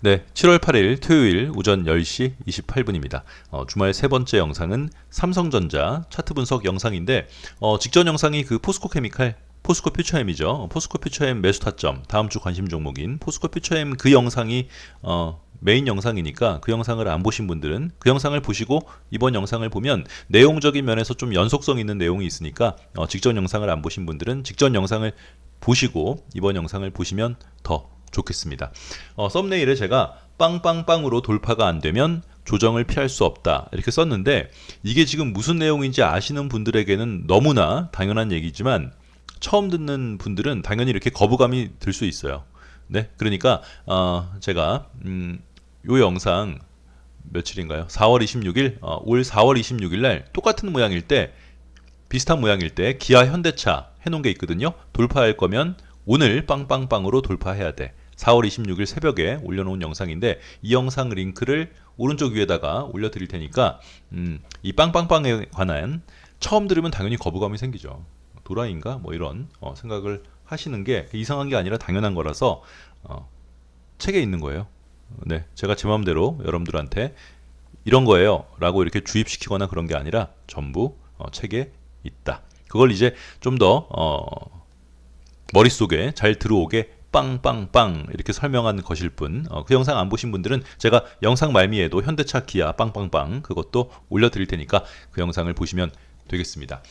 네, 7월 8일 토요일 오전 10시 28분입니다. 주말 세 번째 영상은 삼성전자 차트 분석 영상인데 직전 영상이 그 포스코 케미칼 포스코 퓨처엠이죠. 포스코 퓨처엠 매수 타점 다음 주 관심 종목인 포스코 퓨처엠 그 영상이 메인 영상이니까 그 영상을 안 보신 분들은 그 영상을 보시고 이번 영상을 보면 내용적인 면에서 좀 연속성 있는 내용이 있으니까 직전 영상을 안 보신 분들은 직전 영상을 보시고 이번 영상을 보시면 더 좋겠습니다. 썸네일에 제가 빵빵빵으로 돌파가 안 되면 조정을 피할 수 없다 이렇게 썼는데 이게 지금 무슨 내용인지 아시는 분들에게는 너무나 당연한 얘기지만 처음 듣는 분들은 당연히 이렇게 거부감이 들 수 있어요. 네, 그러니까 제가 요 영상 며칠인가요? 4월 26일 올 4월 26일 날 똑같은 모양일 때 비슷한 모양일 때 기아 현대차 해놓은 게 있거든요. 돌파할 거면 오늘 빵빵빵으로 돌파해야 돼. 4월 26일 새벽에 올려놓은 영상인데 이 영상 링크를 오른쪽 위에다가 올려드릴 테니까 이 빵빵빵에 관한 처음 들으면 당연히 거부감이 생기죠. 도라이인가? 뭐 이런 생각을 하시는 게 이상한 게 아니라 당연한 거라서 책에 있는 거예요. 네, 제가 제 마음대로 여러분들한테 이런 거예요 라고 이렇게 주입시키거나 그런 게 아니라 전부 책에 있다. 그걸 이제 좀 더 머릿속에 잘 들어오게 빵빵빵 이렇게 설명한 것일 뿐, 그 영상 안 보신 분들은 제가 영상 말미에도 현대차 기아 빵빵빵 그것도 올려드릴 테니까 그 영상을 보시면 되겠습니다.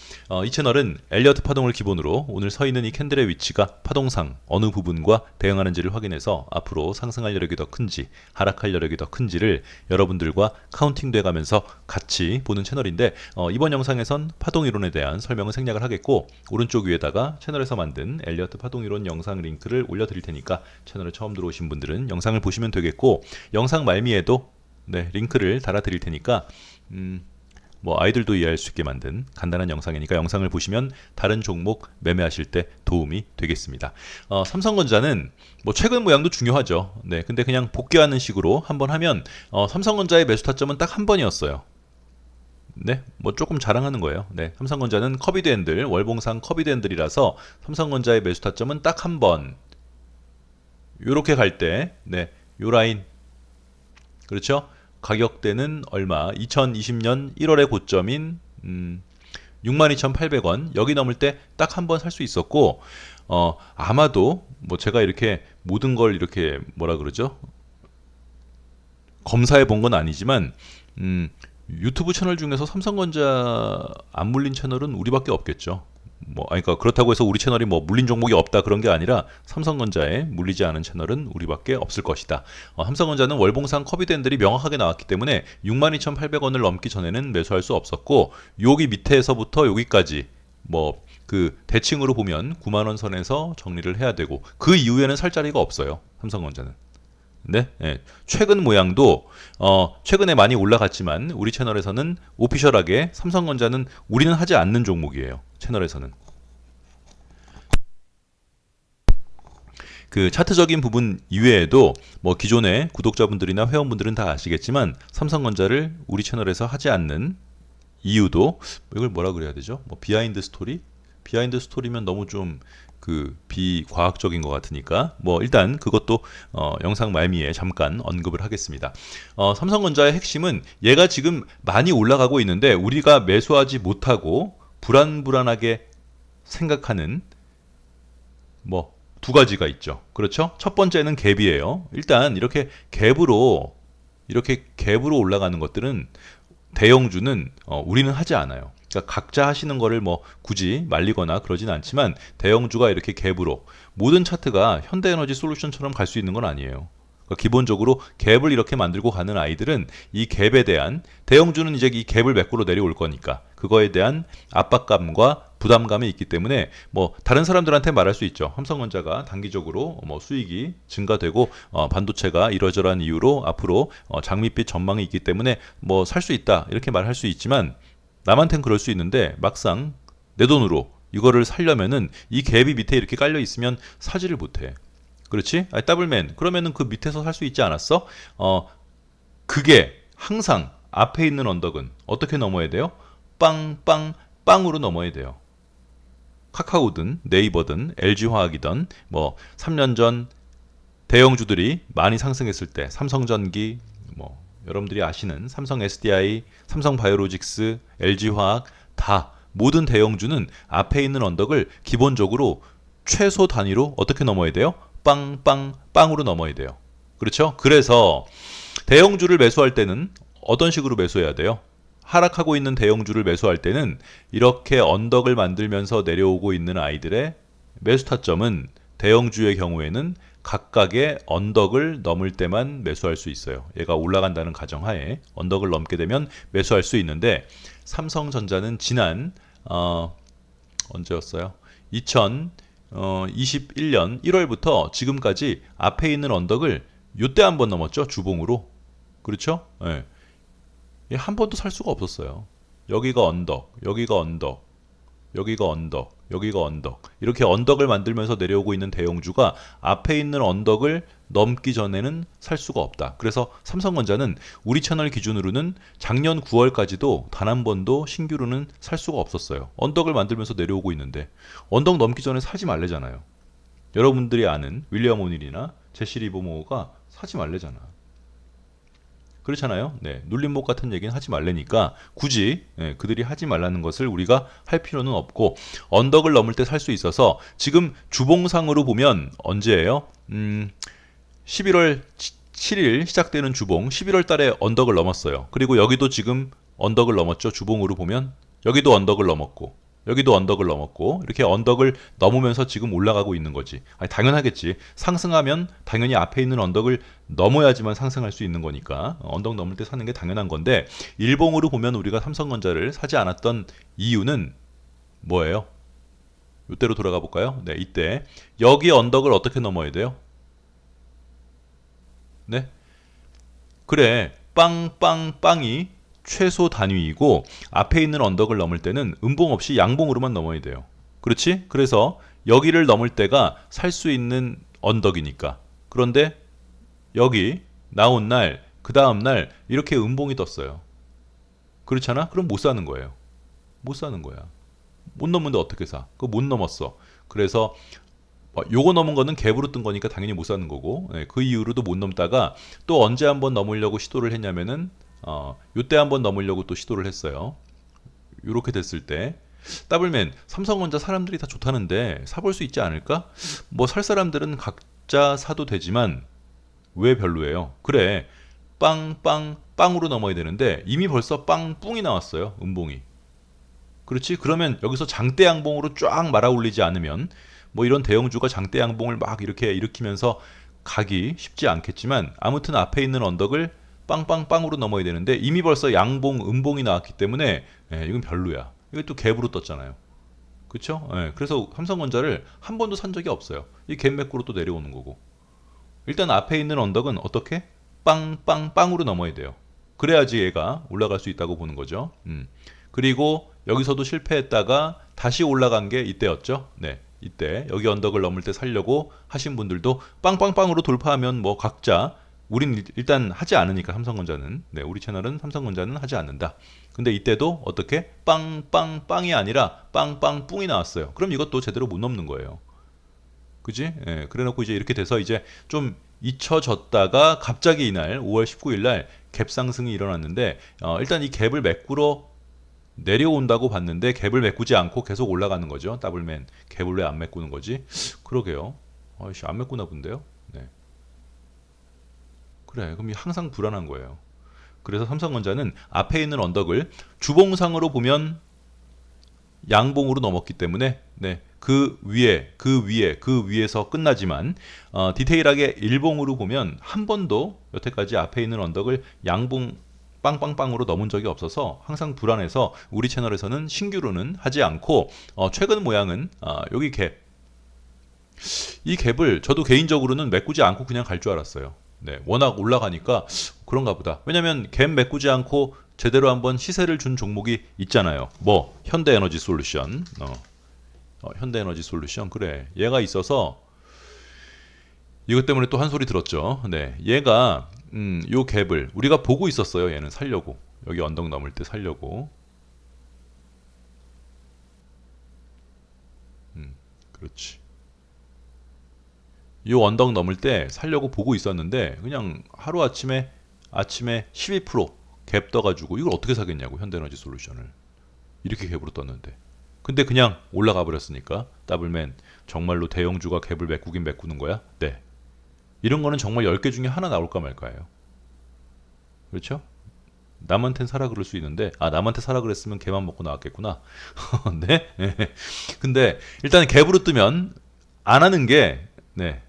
이 채널은 엘리어트 파동을 기본으로 오늘 서 있는 이 캔들의 위치가 파동상 어느 부분과 대응하는지를 확인해서 앞으로 상승할 여력이 더 큰지 하락할 여력이 더 큰지를 여러분들과 카운팅돼 가면서 같이 보는 채널인데 이번 영상에선 파동이론에 대한 설명을 생략을 하겠고 오른쪽 위에다가 채널에서 만든 엘리어트 파동이론 영상 링크를 올려드릴 테니까 채널에 처음 들어오신 분들은 영상을 보시면 되겠고 영상 말미에도 네, 링크를 달아드릴 테니까 뭐 아이들도 이해할 수 있게 만든 간단한 영상이니까 영상을 보시면 다른 종목 매매하실 때 도움이 되겠습니다. 삼성전자는 뭐 최근 모양도 중요하죠. 네, 근데 그냥 복귀하는 식으로 한번 하면 삼성전자의 매수 타점은 딱 한 번이었어요. 네, 뭐 조금 자랑하는 거예요. 네, 삼성전자는 커비드 핸들 월봉상 커비드 핸들이라서 삼성전자의 매수 타점은 딱 한 번. 요렇게 갈 때, 네, 요 라인 그렇죠? 가격대는 얼마? 2020년 1월의 고점인 62,800원 여기 넘을 때 딱 한 번 살 수 있었고 아마도 뭐 제가 이렇게 모든 걸 이렇게 뭐라 그러죠? 검사해 본 건 아니지만 유튜브 채널 중에서 삼성전자 안 물린 채널은 우리밖에 없겠죠. 뭐, 그러니까 그렇다고 해서 우리 채널이 뭐 물린 종목이 없다 그런 게 아니라 삼성전자에 물리지 않은 채널은 우리밖에 없을 것이다. 삼성전자는 월봉상 커비드핸들이 명확하게 나왔기 때문에 62,800원을 넘기 전에는 매수할 수 없었고 여기 밑에서부터 여기까지 뭐 그 대칭으로 보면 9만 원 선에서 정리를 해야 되고 그 이후에는 살 자리가 없어요. 삼성전자는. 네, 예. 최근 모양도 최근에 많이 올라갔지만 우리 채널에서는 오피셜하게 삼성전자는 우리는 하지 않는 종목이에요. 채널에서는 그 차트적인 부분 이외에도 뭐 기존의 구독자분들이나 회원분들은 다 아시겠지만 삼성전자를 우리 채널에서 하지 않는 이유도 이걸 뭐라 그래야 되죠? 뭐 비하인드 스토리? 비하인드 스토리면 너무 좀 그 비과학적인 것 같으니까 뭐 일단 그것도 영상 말미에 잠깐 언급을 하겠습니다. 삼성전자의 핵심은 얘가 지금 많이 올라가고 있는데 우리가 매수하지 못하고 불안불안하게 생각하는 뭐 두 가지가 있죠. 그렇죠? 첫 번째는 갭이에요. 일단 이렇게 갭으로 올라가는 것들은 대형주는 우리는 하지 않아요. 그러니까 각자 하시는 거를 뭐 굳이 말리거나 그러진 않지만 대형주가 이렇게 갭으로 모든 차트가 현대에너지 솔루션처럼 갈 수 있는 건 아니에요. 그러니까 기본적으로 갭을 이렇게 만들고 가는 아이들은 이 갭에 대한 대형주는 이제 이 갭을 매꾸로 내려올 거니까 그거에 대한 압박감과 부담감이 있기 때문에 뭐 다른 사람들한테 말할 수 있죠. 삼성전자가 단기적으로 뭐 수익이 증가되고 반도체가 이러저러한 이유로 앞으로 장밋빛 전망이 있기 때문에 뭐 살 수 있다 이렇게 말할 수 있지만 남한텐 그럴 수 있는데 막상 내 돈으로 이거를 살려면은 이 갭이 밑에 이렇게 깔려 있으면 사지를 못해. 그렇지? 더블맨 그러면은 그 밑에서 살 수 있지 않았어? 그게 항상 앞에 있는 언덕은 어떻게 넘어야 돼요? 빵빵 빵으로 넘어야 돼요. 카카오든 네이버든 LG화학이든 뭐 3년 전 대형주들이 많이 상승했을 때 삼성전기, 뭐 여러분들이 아시는 삼성 SDI, 삼성바이오로직스, LG화학 다 모든 대형주는 앞에 있는 언덕을 기본적으로 최소 단위로 어떻게 넘어야 돼요? 빵빵빵으로 넘어야 돼요. 그렇죠? 그래서 대형주를 매수할 때는 어떤 식으로 매수해야 돼요? 하락하고 있는 대형주를 매수할 때는 이렇게 언덕을 만들면서 내려오고 있는 아이들의 매수 타점은 대형주의 경우에는 각각의 언덕을 넘을 때만 매수할 수 있어요. 얘가 올라간다는 가정하에 언덕을 넘게 되면 매수할 수 있는데 삼성전자는 지난 언제였어요? 2021년 1월부터 지금까지 앞에 있는 언덕을 요때 한번 넘었죠. 주봉으로. 그렇죠? 예. 한 번도 살 수가 없었어요. 여기가 언덕, 여기가 언덕, 여기가 언덕, 여기가 언덕. 이렇게 언덕을 만들면서 내려오고 있는 대형주가 앞에 있는 언덕을 넘기 전에는 살 수가 없다. 그래서 삼성전자는 우리 채널 기준으로는 작년 9월까지도 단 한 번도 신규로는 살 수가 없었어요. 언덕을 만들면서 내려오고 있는데 언덕 넘기 전에 사지 말래잖아요. 여러분들이 아는 윌리엄 오닐이나 제시 리버모어가 사지 말래잖아. 그렇잖아요. 네, 눌림목 같은 얘기는 하지 말라니까 굳이 그들이 하지 말라는 것을 우리가 할 필요는 없고 언덕을 넘을 때 살 수 있어서 지금 주봉상으로 보면 언제예요? 11월 7일 시작되는 주봉 11월 달에 언덕을 넘었어요. 그리고 여기도 지금 언덕을 넘었죠. 주봉으로 보면 여기도 언덕을 넘었고 여기도 언덕을 넘었고 이렇게 언덕을 넘으면서 지금 올라가고 있는 거지. 아니, 당연하겠지. 상승하면 당연히 앞에 있는 언덕을 넘어야지만 상승할 수 있는 거니까 언덕 넘을 때 사는 게 당연한 건데 일봉으로 보면 우리가 삼성전자를 사지 않았던 이유는 뭐예요? 이때로 돌아가 볼까요? 네, 이때 여기 언덕을 어떻게 넘어야 돼요? 네, 그래 빵빵빵이 최소 단위이고 앞에 있는 언덕을 넘을 때는 음봉 없이 양봉으로만 넘어야 돼요. 그렇지? 그래서 여기를 넘을 때가 살 수 있는 언덕이니까. 그런데 여기 나온 날, 그 다음 날 이렇게 음봉이 떴어요. 그렇잖아? 그럼 못 사는 거예요. 못 사는 거야. 못 넘는데 어떻게 사? 그거 못 넘었어. 그래서 요거 넘은 거는 갭으로 뜬 거니까 당연히 못 사는 거고 그 이후로도 못 넘다가 또 언제 한번 넘으려고 시도를 했냐면은 요때 한번 넘으려고 또 시도를 했어요. 요렇게 됐을 때 더블맨 삼성전자 사람들이 다 좋다는데 사볼 수 있지 않을까? 뭐 살 사람들은 각자 사도 되지만 왜 별로예요? 그래 빵빵 빵으로 넘어야 되는데 이미 벌써 빵 뿡이 나왔어요. 음봉이. 그렇지? 그러면 여기서 장대 양봉으로 쫙 말아 올리지 않으면 뭐 이런 대형주가 장대 양봉을 막 이렇게 일으키면서 가기 쉽지 않겠지만 아무튼 앞에 있는 언덕을 빵빵빵으로 넘어야 되는데 이미 벌써 양봉, 음봉이 나왔기 때문에 이건 별로야. 이거 또 갭으로 떴잖아요. 그렇죠? 그래서 삼성전자를 한 번도 산 적이 없어요. 이 갭 매꾸로 또 내려오는 거고. 일단 앞에 있는 언덕은 어떻게? 빵빵빵으로 넘어야 돼요. 그래야지 얘가 올라갈 수 있다고 보는 거죠. 그리고 여기서도 실패했다가 다시 올라간 게 이때였죠. 네. 이때 여기 언덕을 넘을 때 살려고 하신 분들도 빵빵빵으로 돌파하면 뭐 각자 우린 일단 하지 않으니까 삼성전자는 우리 채널은 삼성전자는 하지 않는다. 근데 이때도 어떻게 빵빵빵이 아니라 빵빵뿡이 나왔어요. 그럼 이것도 제대로 못 넘는 거예요. 그지? 그래놓고 이제 이렇게 돼서 이제 좀 잊혀졌다가 갑자기 이날 5월 19일 날 갭 상승이 일어났는데 일단 이 갭을 메꾸러 내려온다고 봤는데 갭을 메꾸지 않고 계속 올라가는 거죠. 더블맨 갭을 왜 안 메꾸는 거지? 그러게요. 아이씨 안 메꾸나 본데요. 네. 그래 그럼 항상 불안한 거예요. 그래서 삼성전자는 앞에 있는 언덕을 주봉상으로 보면 양봉으로 넘었기 때문에 그 위에서 끝나지만 디테일하게 일봉으로 보면 한 번도 여태까지 앞에 있는 언덕을 양봉 빵빵빵으로 넘은 적이 없어서 항상 불안해서 우리 채널에서는 신규로는 하지 않고 최근 모양은 여기 갭 이 갭을 저도 개인적으로는 메꾸지 않고 그냥 갈 줄 알았어요. 네, 워낙 올라가니까 그런가 보다. 왜냐면 갭 메꾸지 않고 제대로 한번 시세를 준 종목이 있잖아요. 뭐 현대에너지 솔루션, 현대에너지 솔루션 그래. 얘가 있어서 이것 때문에 또 한 소리 들었죠. 네, 얘가 요 갭을 우리가 보고 있었어요. 얘는 살려고 여기 언덕 넘을 때 살려고. 그렇지. 요 언덕 넘을 때 살려고 보고 있었는데 그냥 하루 아침에 12%갭 떠가지고 이걸 어떻게 사겠냐고 현대에너지 솔루션을 이렇게 갭으로 떴는데 근데 그냥 올라가 버렸으니까 더블맨 정말로 대형주가 갭을 메꾸긴 메꾸는 거야? 네. 이런 거는 정말 10개 중에 하나 나올까 말까예요. 그렇죠? 남한텐 사라 그럴 수 있는데 남한테 사라 그랬으면 걔만 먹고 나왔겠구나. 네. 근데 일단 갭으로 뜨면 안 하는 게 네,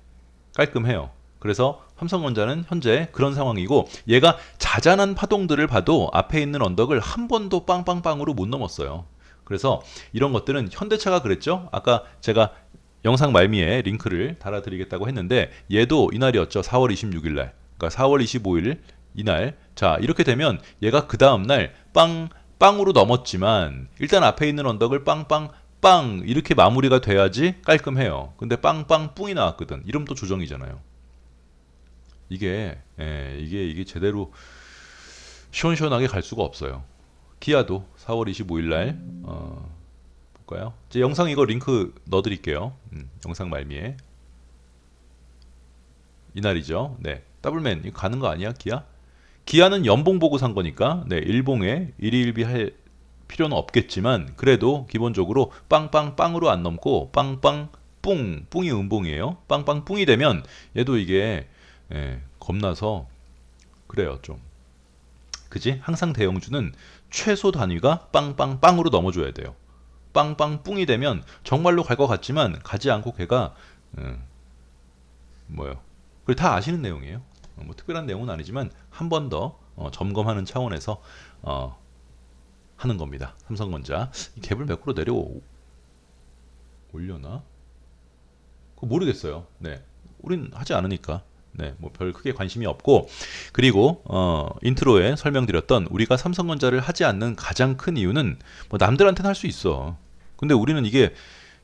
깔끔해요. 그래서 삼성전자는 현재 그런 상황이고 얘가 자잘한 파동들을 봐도 앞에 있는 언덕을 한 번도 빵빵빵으로 못 넘었어요. 그래서 이런 것들은 현대차가 그랬죠. 아까 제가 영상 말미에 링크를 달아드리겠다고 했는데 얘도 이날이었죠. 4월 26일 날. 그러니까 4월 25일 이날. 자, 이렇게 되면 얘가 그 다음 날 빵으로 넘었지만 일단 앞에 있는 언덕을 빵 이렇게 마무리가 돼야지 깔끔해요. 근데 빵빵 뿡이 나왔거든. 이러면 조정이잖아요. 이게 제대로 시원시원하게 갈 수가 없어요. 기아도 4월 25일 날 볼까요? 제 영상 이거 링크 넣어드릴게요. 영상 말미에 이날이죠. 네, 더블맨 이거 가는 거 아니야, 기아? 기아는 연봉 보고 산 거니까 네, 일봉에 일희일비 할 필요는 없겠지만 그래도 기본적으로 빵빵빵으로 안 넘고 빵빵 뿡이 음봉이에요. 빵빵 뿡이 되면 얘도 이게 겁나서 그래요 좀. 그지? 항상 대형주는 최소 단위가 빵빵빵으로 넘어줘야 돼요. 빵빵 뿡이 되면 정말로 갈 것 같지만 가지 않고 걔가 뭐요? 그걸 다 아시는 내용이에요. 뭐 특별한 내용은 아니지만 한 번 더 점검하는 차원에서 하는 겁니다. 삼성전자 갭을 몇 프로 내려 올려나? 그거 모르겠어요. 네, 우린 하지 않으니까. 네, 뭐 별 크게 관심이 없고 그리고 인트로에 설명드렸던 우리가 삼성전자를 하지 않는 가장 큰 이유는 뭐 남들한테는 할 수 있어. 근데 우리는 이게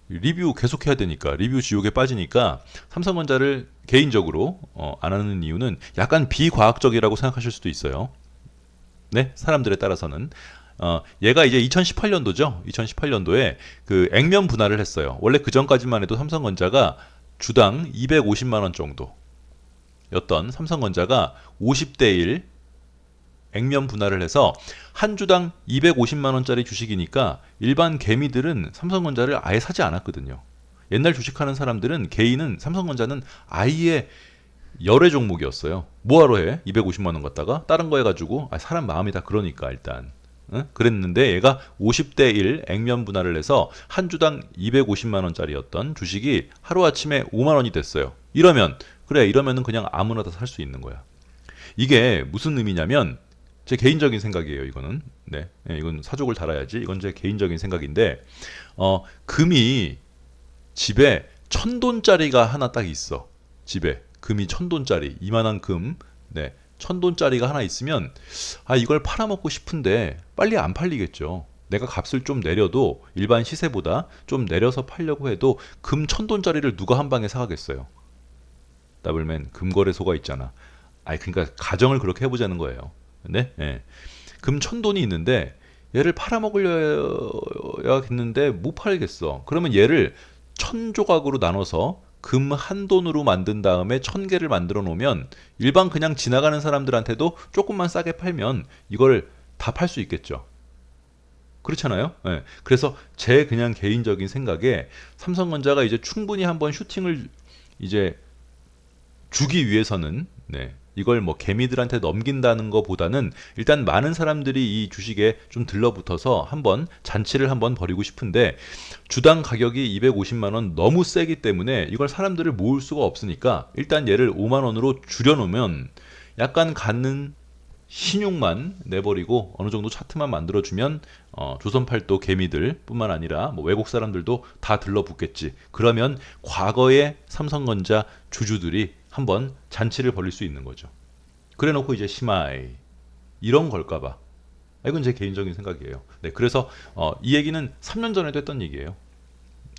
리뷰 계속해야 되니까 리뷰 지옥에 빠지니까 삼성전자를 개인적으로 안 하는 이유는 약간 비과학적이라고 생각하실 수도 있어요. 네, 사람들에 따라서는 얘가 이제 2018년도죠. 2018년도에 그 액면 분할을 했어요. 원래 그 전까지만 해도 삼성전자가 주당 250만 원 정도였던 삼성전자가 50대 1 액면 분할을 해서 한 주당 250만 원짜리 주식이니까 일반 개미들은 삼성전자를 아예 사지 않았거든요. 옛날 주식하는 사람들은 개인은 삼성전자는 아예 열애 종목이었어요. 뭐하러 해? 250만 원 갖다가 다른 거 해가지고 사람 마음이 다 그러니까 일단 응? 그랬는데 얘가 50대 1 액면 분할을 해서 한 주당 250만 원짜리였던 주식이 하루아침에 5만 원이 됐어요. 이러면은 그냥 아무나 다 살 수 있는 거야. 이게 무슨 의미냐면 제 개인적인 생각이에요. 이거는 이건 사족을 달아야지. 이건 제 개인적인 생각인데 금이 집에 1,000돈짜리가 하나 딱 있어. 집에 금이 1,000돈짜리 이만한 금 1,000돈짜리가 하나 있으면 이걸 팔아먹고 싶은데 빨리 안 팔리겠죠. 내가 값을 좀 내려도 일반 시세보다 좀 내려서 팔려고 해도 금 1,000돈짜리를 누가 한 방에 사가겠어요. 더블맨 금거래소가 있잖아. 그러니까 가정을 그렇게 해보자는 거예요. 네? 금 1,000돈이 있는데 얘를 팔아먹으려야겠는데 못 팔겠어. 그러면 얘를 1,000조각으로 나눠서 금 한 돈으로 만든 다음에 1,000개를 만들어 놓으면 일반 그냥 지나가는 사람들한테도 조금만 싸게 팔면 이걸 다 팔 수 있겠죠. 그렇잖아요. 그래서 제 그냥 개인적인 생각에 삼성전자가 이제 충분히 한번 슈팅을 이제 주기 위해서는 이걸 뭐 개미들한테 넘긴다는 것보다는 일단 많은 사람들이 이 주식에 좀 들러붙어서 한번 잔치를 한번 벌이고 싶은데 주당 가격이 250만 원 너무 세기 때문에 이걸 사람들을 모을 수가 없으니까 일단 얘를 5만 원으로 줄여놓으면 약간 갖는 신용만 내버리고 어느 정도 차트만 만들어주면 조선팔도 개미들 뿐만 아니라 뭐 외국 사람들도 다 들러붙겠지. 그러면 과거의 삼성전자 주주들이 한번 잔치를 벌일 수 있는 거죠. 그래 놓고 이제 시마이 이런 걸까봐. 이건 제 개인적인 생각이에요. 네, 그래서 이 얘기는 3년 전에도 했던 얘기예요.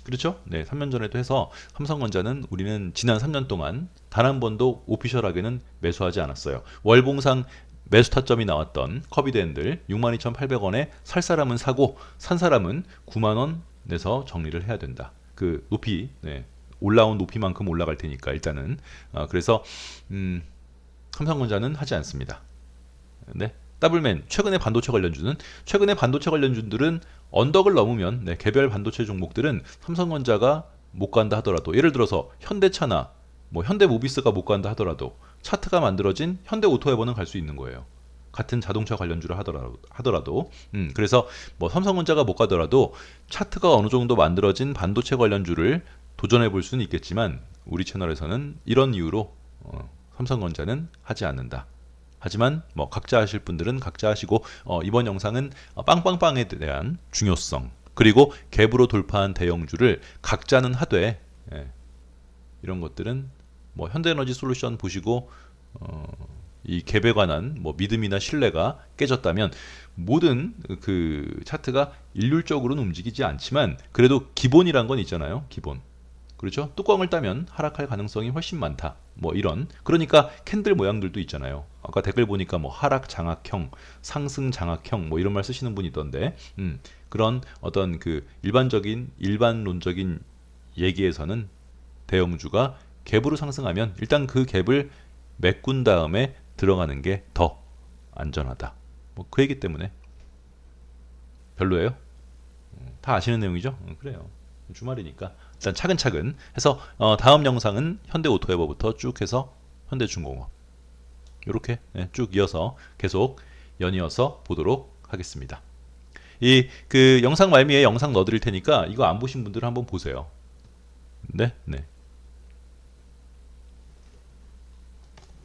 그렇죠? 네, 3년 전에도 해서 삼성전자는 우리는 지난 3년 동안 단 한 번도 오피셜하게는 매수하지 않았어요. 월봉상 매수 타점이 나왔던 커비드핸들 62,800원에 살 사람은 사고 산 사람은 9만 원 내서 정리를 해야 된다. 그 높이 올라온 높이만큼 올라갈 테니까 일단은 그래서 삼성전자는 하지 않습니다. 네. 더블맨 최근에 반도체 관련주들은 언덕을 넘으면 네, 개별 반도체 종목들은 삼성전자가 못 간다 하더라도 예를 들어서 현대차나 뭐 현대모비스가 못 간다 하더라도 차트가 만들어진 현대오토에버는 갈 수 있는 거예요. 같은 자동차 관련주를 하더라도 그래서 뭐 삼성전자가 못 가더라도 차트가 어느 정도 만들어진 반도체 관련주를 도전해 볼 수는 있겠지만 우리 채널에서는 이런 이유로 삼성전자는 하지 않는다. 하지만 뭐 각자 하실 분들은 각자 하시고 이번 영상은 빵빵빵에 대한 중요성 그리고 갭으로 돌파한 대형주를 각자는 하되 이런 것들은 뭐 현대에너지 솔루션 보시고 이 갭에 관한 뭐 믿음이나 신뢰가 깨졌다면 모든 그 차트가 일률적으로는 움직이지 않지만 그래도 기본이란 건 있잖아요. 기본. 그렇죠? 뚜껑을 따면 하락할 가능성이 훨씬 많다. 뭐 이런. 그러니까 캔들 모양들도 있잖아요. 아까 댓글 보니까 뭐 하락 장악형, 상승 장악형 뭐 이런 말 쓰시는 분이 있던데. 그런 어떤 그 일반론적인 얘기에서는 대형주가 갭으로 상승하면 일단 그 갭을 메꾼 다음에 들어가는 게 더 안전하다. 뭐 그 얘기 때문에 별로예요? 다 아시는 내용이죠? 그래요. 주말이니까 일단 차근차근 해서 다음 영상은 현대오토에버부터 쭉 해서 현대중공업 이렇게 쭉 이어서 계속 연이어서 보도록 하겠습니다. 이 그 영상 말미에 영상 넣어드릴 테니까 이거 안 보신 분들은 한번 보세요. 네, 네.